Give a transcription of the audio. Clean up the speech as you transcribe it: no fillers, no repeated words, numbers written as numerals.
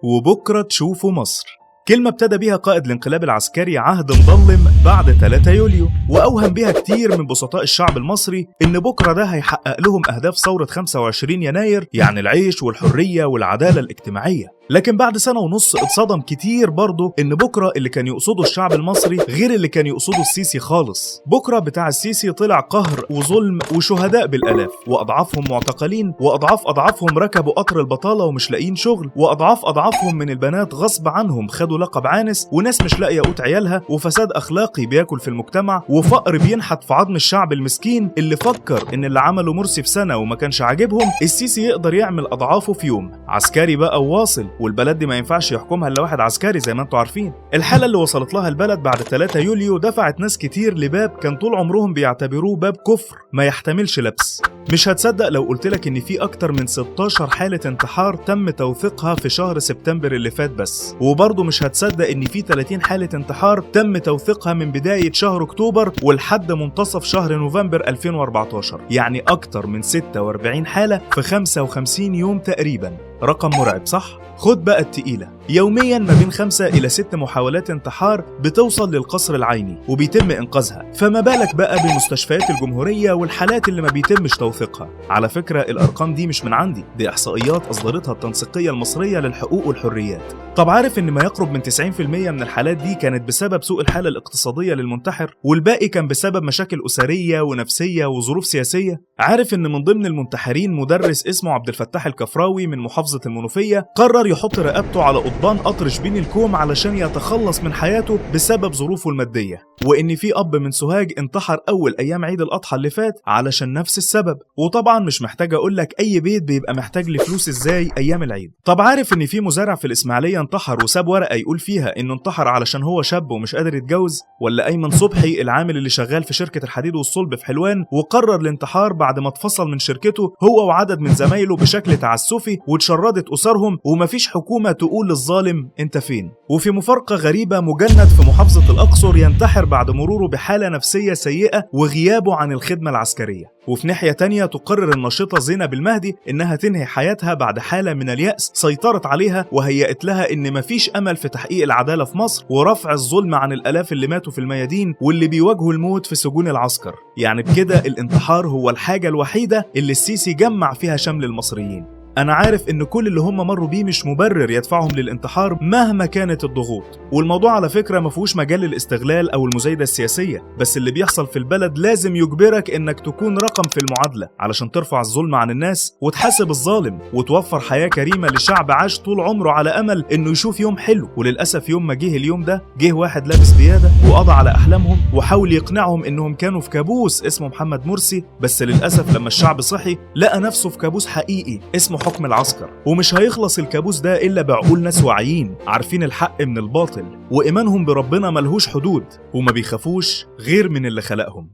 وبكرة تشوفوا مصر. كلمة ابتدى بيها قائد الانقلاب العسكري عهد مظلم بعد 3 يوليو، وأوهم بيها كتير من بسطاء الشعب المصري إن بكرة ده هيحقق لهم أهداف ثورة 25 يناير، يعني العيش والحرية والعدالة الاجتماعية. لكن بعد سنة ونص اتصدم كتير برضه إن بكرة اللي كان يقصده الشعب المصري غير اللي كان يقصده السيسي خالص. بكرة بتاع السيسي طلع قهر وظلم وشهداء بالآلاف، وأضعافهم معتقلين، وأضعافهم ركبوا قطر البطالة ومش لاقيين شغل، وأضعافهم من البنات غصب عنهم خدوا لقب عانس، وناس مش لاقيه قوت عيالها، وفساد اخلاقي بياكل في المجتمع، وفقر بينحت في عظم الشعب المسكين اللي فكر ان اللي عمله مرسي في سنه وما كانش عاجبهم السيسي يقدر يعمل اضعافه في يوم. عسكري بقى وواصل، والبلد دي ما ينفعش يحكمها الا واحد عسكري زي ما انتم عارفين. الحاله اللي وصلت لها البلد بعد 3 يوليو دفعت ناس كتير لباب كان طول عمرهم بيعتبروه باب كفر ما يحتملش لبس. مش هتصدق لو قلتلك ان في اكتر من 16 حاله انتحار تم توثيقها في شهر سبتمبر اللي فات بس، وبرضه مش هتصدق ان في 30 حالة انتحار تم توثيقها من بداية شهر اكتوبر ولحد منتصف شهر نوفمبر 2014، يعني اكتر من 46 حالة في 55 يوم تقريبا. رقم مرعب صح؟ خد بقى التقيلة، يوميا ما بين 5 إلى 6 محاولات انتحار بتوصل للقصر العيني وبيتم إنقاذها، فما بالك بقى بمستشفيات الجمهورية والحالات اللي ما بيتمش توثيقها. على فكرة الأرقام دي مش من عندي، دي إحصائيات أصدرتها التنسيقية المصرية للحقوق والحريات. طب عارف إن ما يقرب من 90% من الحالات دي كانت بسبب سوء الحالة الاقتصادية للمنتحر، والباقي كان بسبب مشاكل أسرية ونفسية وظروف سياسية؟ عارف إن من ضمن المنتحرين مدرس اسمه عبد الفتاح الكفراوي من محافظة المنوفية قرر يحط رقبته على قضبان قطر شبين الكوم علشان يتخلص من حياته بسبب ظروفه المادية، وإن في أب من سوهاج انتحر أول أيام عيد الأضحى اللي فات علشان نفس السبب. وطبعا مش محتاج أقولك أي بيت بيبقى محتاج لفلوس إزاي أيام العيد. طب عارف إن في مزارع في الإسماعيلية انتحر وساب ورقة يقول فيها إنه انتحر علشان هو شاب ومش قادر يتجوز؟ ولا أيمن صبحي العامل اللي شغال في شركة الحديد والصلب في حلوان وقرر الانتحار بعد ما اتفصل من شركته هو وعدد من زمايله بشكل تعسفي واتشردت أسرهم، ومفيش حكومة تقول للظالم انت فين. وفي مفارقة غريبة مجند في محافظة الأقصر ينتحر بعد مروره بحالة نفسية سيئة وغيابه عن الخدمة العسكرية. وفي ناحية تانية تقرر الناشطة زينب المهدي إنها تنهي حياتها بعد حالة من اليأس سيطرت عليها وهيأت لها إن مفيش أمل في تحقيق العدالة في مصر ورفع الظلم عن الآلاف اللي ماتوا في الميادين واللي بيواجهوا الموت في سجون العسكر. يعني بكده الانتحار هو الحاجة الوحيدة اللي السيسي جمع فيها شمل المصريين. أنا عارف إن كل اللي هم مروا بيه مش مبرر يدفعهم للانتحار مهما كانت الضغوط، والموضوع على فكرة مفهوش مجال للاستغلال أو المزايدة السياسية، بس اللي بيحصل في البلد لازم يجبرك إنك تكون رقم في المعادلة علشان ترفع الظلم عن الناس وتحاسب الظالم وتوفر حياة كريمة لشعب عاش طول عمره على أمل إنه يشوف يوم حلو. وللأسف يوم ما جه اليوم ده جه واحد لابس بيادة وقضى على أحلامهم وحاول يقنعهم إنهم كانوا في كابوس اسمه محمد مرسي، بس للأسف لما الشعب صحي لقى نفسه في كابوس حقيقي اسمه حكم العسكر. ومش هيخلص الكابوس ده إلا بعقول ناس واعيين عارفين الحق من الباطل وإيمانهم بربنا ملهوش حدود وما بيخافوش غير من اللي خلقهم.